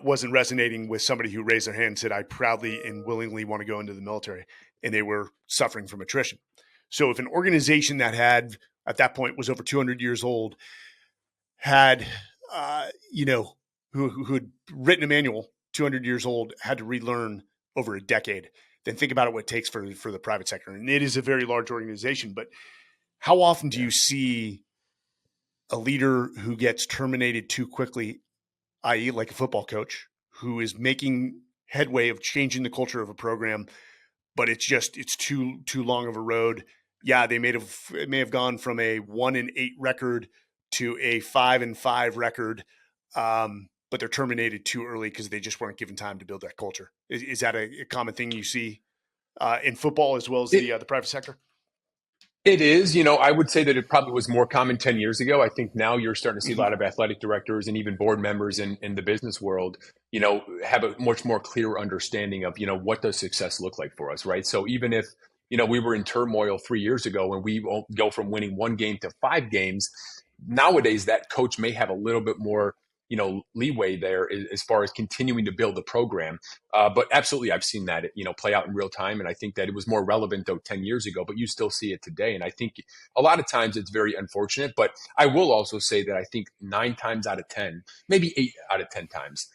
wasn't resonating with somebody who raised their hand and said, I proudly and willingly want to go into the military. And they were suffering from attrition. So if an organization that had, at that point, was over 200 years old, had, who had written a manual, 200 years old, had to relearn over a decade, then think about what it takes for the private sector. And it is a very large organization. But how often do you see a leader who gets terminated too quickly, i.e. like a football coach, who is making headway of changing the culture of a program, but it's too long of a road? Yeah, they may have gone from a 1-8 record to a 5-5 record, but they're terminated too early because they just weren't given time to build that culture. Is that a common thing you see in football as well as the private sector? It is, I would say that it probably was more common 10 years ago. I think now you're starting to see a lot of athletic directors and even board members in the business world, have a much more clear understanding of, what does success look like for us, right? So even if, we were in turmoil 3 years ago and we won't go from winning one game to 5 games, nowadays that coach may have a little bit more, leeway there as far as continuing to build the program. But absolutely, I've seen that, play out in real time. And I think that it was more relevant, though, 10 years ago, but you still see it today. And I think a lot of times it's very unfortunate. But I will also say that I think 9 times out of 10, maybe 8 out of 10 times,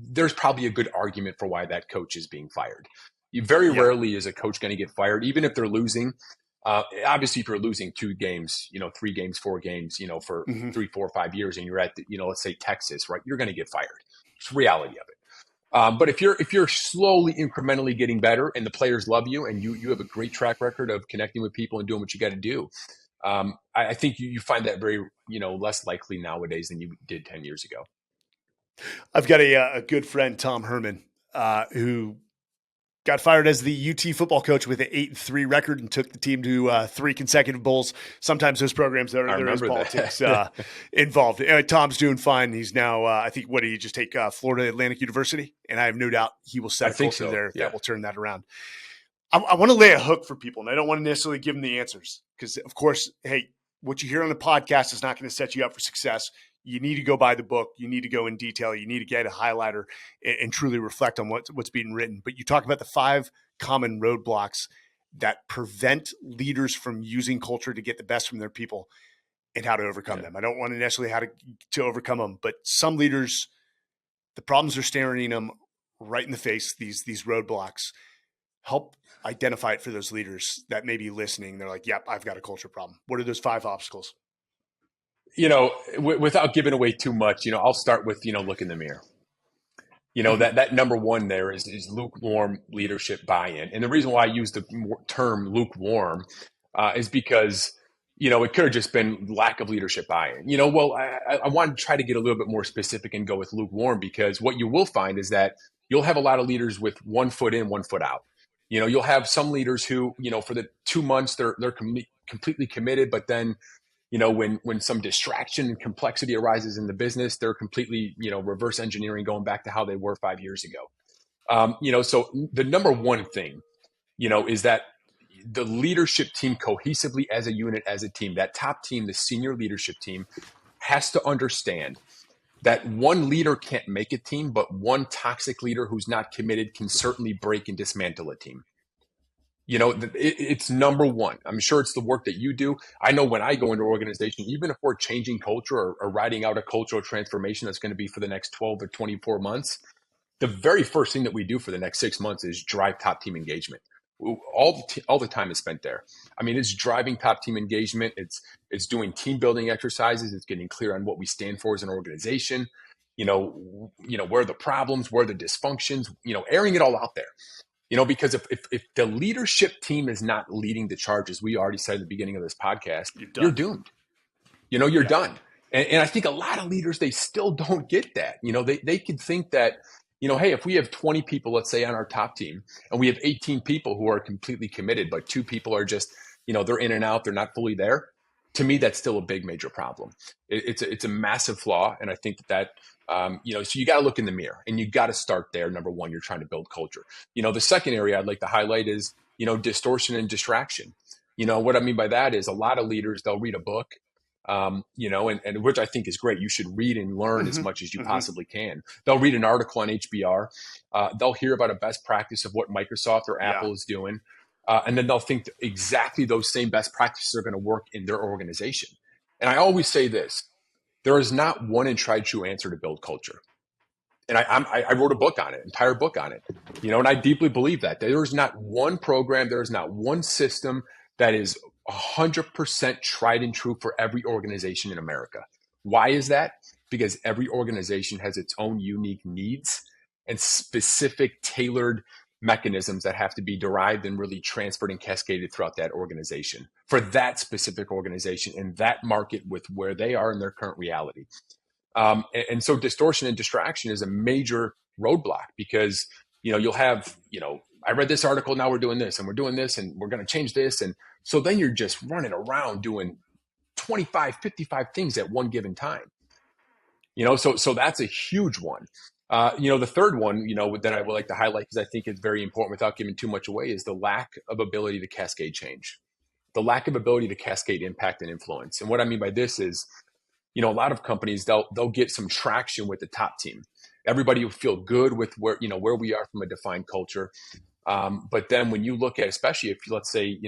there's probably a good argument for why that coach is being fired. Very rarely is a coach going to get fired, even if they're losing. Obviously, if you're losing 2 games, 3 games, 4 games, for 3, 4, 5 years, and you're at, let's say Texas, right? You're going to get fired. It's the reality of it. But if you're slowly, incrementally getting better, and the players love you, and you have a great track record of connecting with people and doing what you got to do, I think you find that very less likely nowadays than you did 10 years ago. I've got a good friend, Tom Herman, who got fired as the UT football coach with an 8-3 record and took the team to 3 consecutive bowls. Sometimes those programs, there is politics involved. Tom's doing fine. He's now, I think, what did he just take Florida Atlantic University? And I have no doubt he will set a culture there that will turn that around. I want to lay a hook for people, and I don't want to necessarily give them the answers because, of course, hey, what you hear on the podcast is not going to set you up for success. You need to go buy the book. You need to go in detail. You need to get a highlighter and truly reflect on what's being written. But you talk about the 5 common roadblocks that prevent leaders from using culture to get the best from their people and how to overcome them. I don't want to necessarily how to overcome them, but some leaders, the problems are staring them right in the face, these roadblocks. Help identify it for those leaders that may be listening. They're like, yep, I've got a culture problem. What are those 5 obstacles? Without giving away too much, I'll start with, look in the mirror. That number one there is lukewarm leadership buy-in. And the reason why I use the term lukewarm is because, it could have just been lack of leadership buy-in. I want to try to get a little bit more specific and go with lukewarm, because what you will find is that you'll have a lot of leaders with 1 foot in, 1 foot out. You'll have some leaders who, for the 2 months, they're completely committed, but then when some distraction and complexity arises in the business, they're completely, reverse engineering, going back to how they were 5 years ago. So the number one thing, is that the leadership team cohesively as a unit, as a team, that top team, the senior leadership team, has to understand that one leader can't make a team, but one toxic leader who's not committed can certainly break and dismantle a team. It's number one. I'm sure it's the work that you do. I know when I go into an organization, even if we're changing culture or writing out a cultural transformation that's going to be for the next 12 or 24 months, the very first thing that we do for the next 6 months is drive top team engagement. All the time is spent there. I mean, it's driving top team engagement. It's doing team building exercises. It's getting clear on what we stand for as an organization. Where are the problems, where are the dysfunctions, airing it all out there. Because if the leadership team is not leading the charge, as we already said at the beginning of this podcast, you're doomed. You're done. And I think a lot of leaders, they still don't get that. They could think that, hey, if we have 20 people, let's say, on our top team, and we have 18 people who are completely committed, but 2 people are just, they're in and out, they're not fully there. To me, that's still a big, major problem. It's a massive flaw. And I think that so you got to look in the mirror, and you got to start there. Number one, you're trying to build culture. The second area I'd like to highlight is, distortion and distraction. What I mean by that is a lot of leaders, they'll read a book, and which I think is great. You should read and learn as much as you possibly can. They'll read an article on HBR. They'll hear about a best practice of what Microsoft or Apple is doing. And then they'll think that exactly those same best practices are going to work in their organization. And I always say this: there is not one and tried true answer to build culture. And I wrote a book on it, entire book on it, and I deeply believe that there is not one program, there is not one system that is 100% tried and true for every organization in America. Why is that? Because every organization has its own unique needs and specific tailored mechanisms that have to be derived and really transferred and cascaded throughout that organization for that specific organization in that market with where they are in their current reality. And so distortion and distraction is a major roadblock, because, you'll have, I read this article, now we're doing this and we're doing this and we're going to change this. And so then you're just running around doing 25, 55 things at one given time. So that's a huge one. The third one, that I would like to highlight because I think it's very important without giving too much away is the lack of ability to cascade change, the lack of ability to cascade impact and influence. And what I mean by this is, a lot of companies, they'll get some traction with the top team. Everybody will feel good with where we are from a defined culture. But then when you look at, especially if let's say,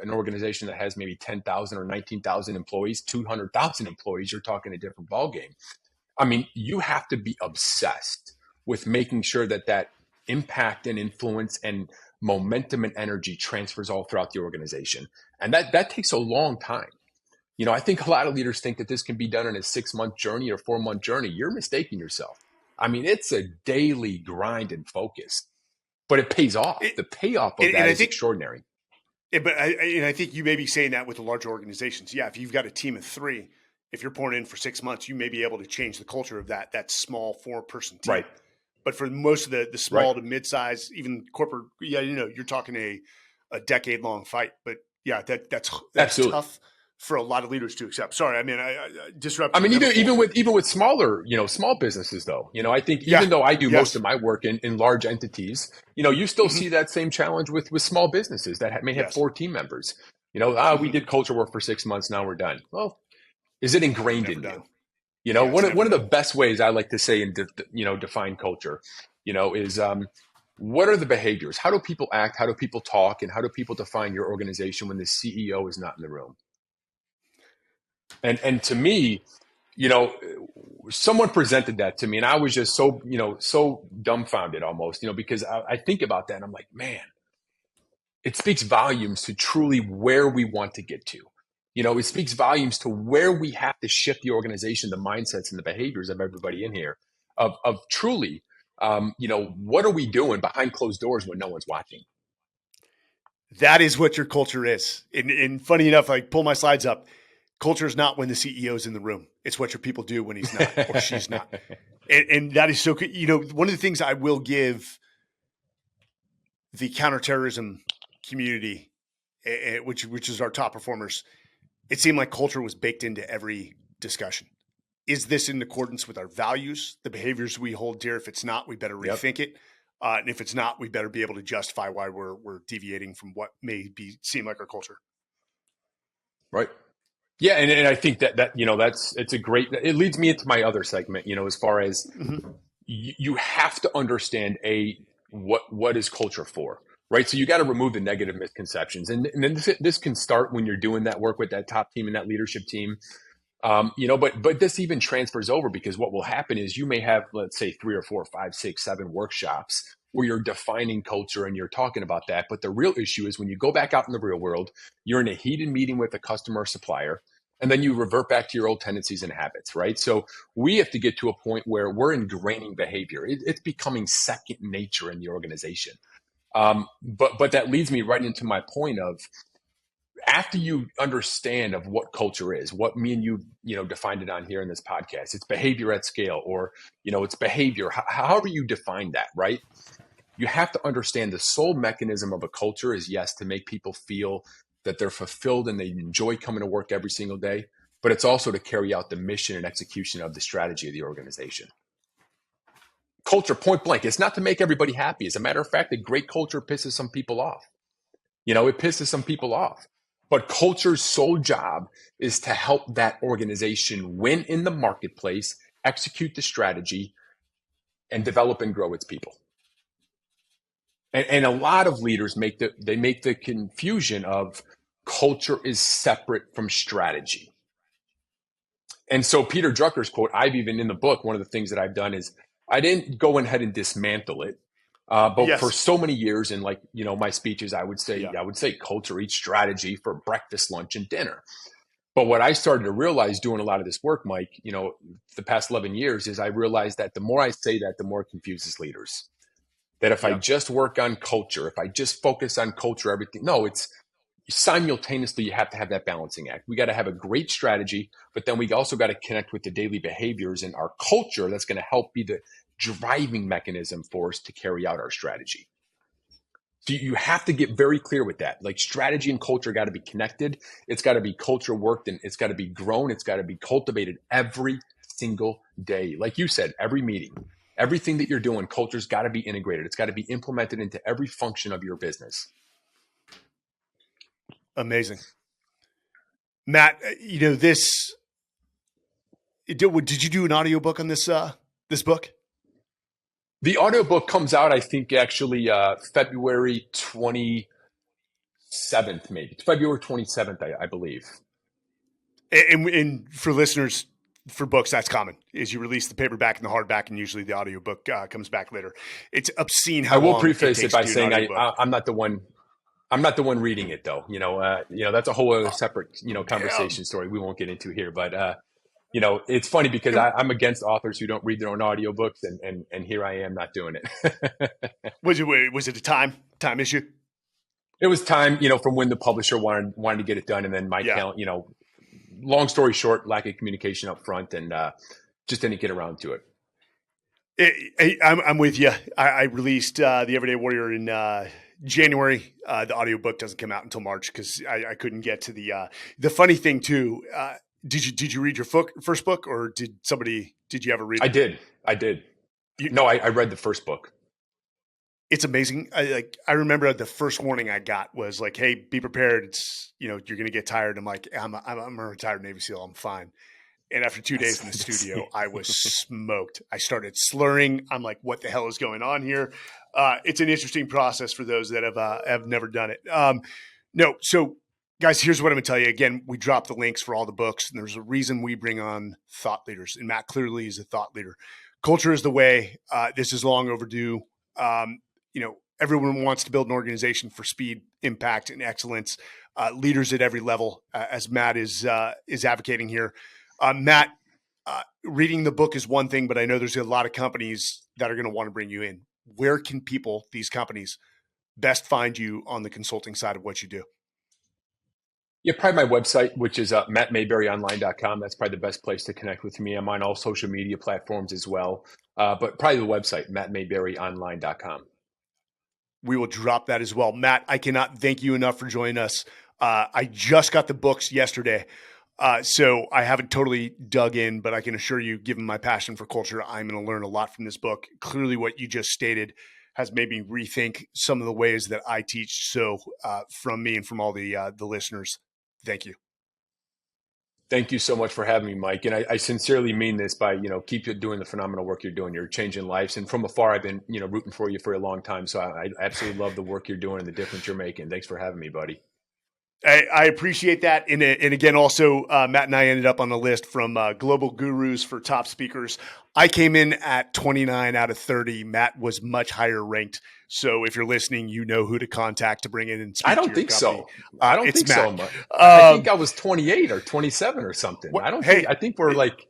an organization that has maybe 10,000 or 19,000 employees, 200,000 employees, you're talking a different ballgame. I mean, you have to be obsessed with making sure that impact and influence and momentum and energy transfers all throughout the organization. And that takes a long time. I think a lot of leaders think that this can be done in a 6-month journey or 4-month journey. You're mistaking yourself. I mean, it's a daily grind and focus, but it pays off. The payoff of that is extraordinary. But I think you may be saying that with the larger organizations. Yeah, if you've got a team of 3, if you're pouring in for 6 months, you may be able to change the culture of that small 4-person team. Right. But for most of the small to mid-size, even corporate, you're talking a decade-long fight. But yeah, that's tough for a lot of leaders to accept. Sorry, I mean, I disrupted. I mean, even with smaller, small businesses, though, I think even though I do most of my work in large entities, you still see that same challenge with small businesses that may have 4 team members. We did culture work for 6 months, now we're done. Well, is it ingrained in you? One of the best ways I like to say and define culture, is what are the behaviors? How do people act? How do people talk? And how do people define your organization when the CEO is not in the room? And to me, someone presented that to me, and I was just so dumbfounded almost, because I think about that and I'm like, man, it speaks volumes to truly where we want to get to. It speaks volumes to where we have to shift the organization, the mindsets and the behaviors of everybody in here of truly, what are we doing behind closed doors when no one's watching? That is what your culture is. And funny enough, I pull my slides up. Culture is not when the CEO is in the room. It's what your people do when he's not or she's not. And that is so, one of the things I will give the counterterrorism community, which is our top performers, it seemed like culture was baked into every discussion. Is this in accordance with our values, the behaviors we hold dear? If it's not, we better rethink it. And if it's not, we better be able to justify why we're deviating from what may seem like our culture. Right. Yeah, and I think it's a great. It leads me into my other segment. As far as you have to understand what is culture for, right? So you got to remove the negative misconceptions, and then this can start when you're doing that work with that top team and that leadership team. But this even transfers over because what will happen is you may have, let's say, 3 or 4, 5, 6, 7 workshops where you're defining culture and you're talking about that. But the real issue is when you go back out in the real world, you're in a heated meeting with a customer or supplier, and then you revert back to your old tendencies and habits, right? So we have to get to a point where we're ingraining behavior. It's becoming second nature in the organization. But that leads me right into my point of, after you understand of what culture is, what me and you defined it on here in this podcast, it's behavior at scale, or, it's behavior, however you define that, right? You have to understand the sole mechanism of a culture is, yes, to make people feel that they're fulfilled and they enjoy coming to work every single day, but it's also to carry out the mission and execution of the strategy of the organization. Culture, point blank, it's not to make everybody happy. As a matter of fact, a great culture pisses some people off. It pisses some people off. But culture's sole job is to help that organization win in the marketplace, execute the strategy, and develop and grow its people. And a lot of leaders make the confusion of culture is separate from strategy. And so Peter Drucker's quote, I've even in the book, one of the things that I've done is I didn't go ahead and dismantle it. But for so many years in my speeches, I would say culture eats strategy for breakfast, lunch, and dinner. But what I started to realize doing a lot of this work, Mike, the past 11 years is I realized that the more I say that, the more it confuses leaders. That if I just work on culture, if I just focus on culture, everything, no, it's simultaneously you have to have that balancing act. We got to have a great strategy, but then we also got to connect with the daily behaviors in our culture that's going to help be the driving mechanism for us to carry out our strategy. So you have to get very clear with that. Like strategy and culture got to be connected. It's got to be culture worked, and it's got to be grown. It's got to be cultivated every single day. Like you said, every meeting, everything that you're doing, culture's got to be integrated. It's got to be implemented into every function of your business. Amazing. Matt, did you do an audiobook on this book? The audiobook comes out, I think, actually February 27th, maybe. February 27th, I believe. And for listeners, for books, that's common, is you release the paperback and the hardback, and usually the audiobook comes back later. It's obscene how long I will preface it by saying I'm not the one reading it, though. That's a whole other separate, conversation story we won't get into here. But, it's funny because I'm against authors who don't read their own audiobooks, and here I am not doing it. Was it a time issue? It was time, from when the publisher wanted to get it done, and then my talent, long story short, lack of communication up front, and just didn't get around to it. I'm with you. I released The Everyday Warrior in January. The audiobook doesn't come out until March because I couldn't get to the funny thing too. Did you read your first book, or did you ever read it? I did. I read the first book. It's amazing. I remember the first warning I got was like, "Hey, be prepared. It's you're going to get tired." I'm like, I'm a retired Navy SEAL. I'm fine. And after 2 days in the studio, I was smoked. I started slurring. I'm like, what the hell is going on here? It's an interesting process for those that have never done it. So guys, here's what I'm going to tell you. Again, we drop the links for all the books, and there's a reason we bring on thought leaders. And Matt clearly is a thought leader. Culture is the way. This is long overdue. Everyone wants to build an organization for speed, impact, and excellence. Leaders at every level, as Matt is advocating here. Matt, reading the book is one thing, but I know there's a lot of companies that are going to want to bring you in. Where can these companies, best find you on the consulting side of what you do? Yeah, probably my website, which is mattmayberryonline.com. That's probably the best place to connect with me. I'm on all social media platforms as well, but probably the website, mattmayberryonline.com. We will drop that as well. Matt, I cannot thank you enough for joining us. I just got the books yesterday, so I haven't totally dug in, but I can assure you, given my passion for culture, I'm going to learn a lot from this book. Clearly, what you just stated has made me rethink some of the ways that I teach. So from me and from all the listeners, thank you. Thank you so much for having me, Mike. And I sincerely mean this by, keep doing the phenomenal work you're doing. You're changing lives. And from afar, I've been, rooting for you for a long time. So I absolutely love the work you're doing and the difference you're making. Thanks for having me, buddy. I appreciate that. And again, also, Matt and I ended up on the list from Global Gurus for top speakers. I came in at 29 out of 30. Matt was much higher ranked. So if you're listening, you know who to contact to bring in and speak. I don't think so. I don't think so much. I think I was 28 or 27 or something. I think we're like.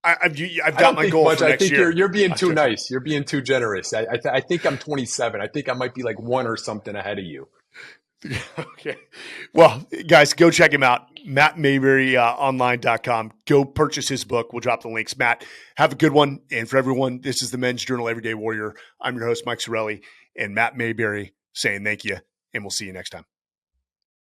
I've got my goal for next year. You're being too nice. You're being too generous. I think I'm 27. I think I might be like 1 or something ahead of you. Okay. Well, guys, go check him out. MattMayberryonline.com. Go purchase his book. We'll drop the links. Matt, have a good one. And for everyone, this is the Men's Journal Everyday Warrior. I'm your host, Mike Sarraille, and Matt Mayberry saying thank you, and we'll see you next time.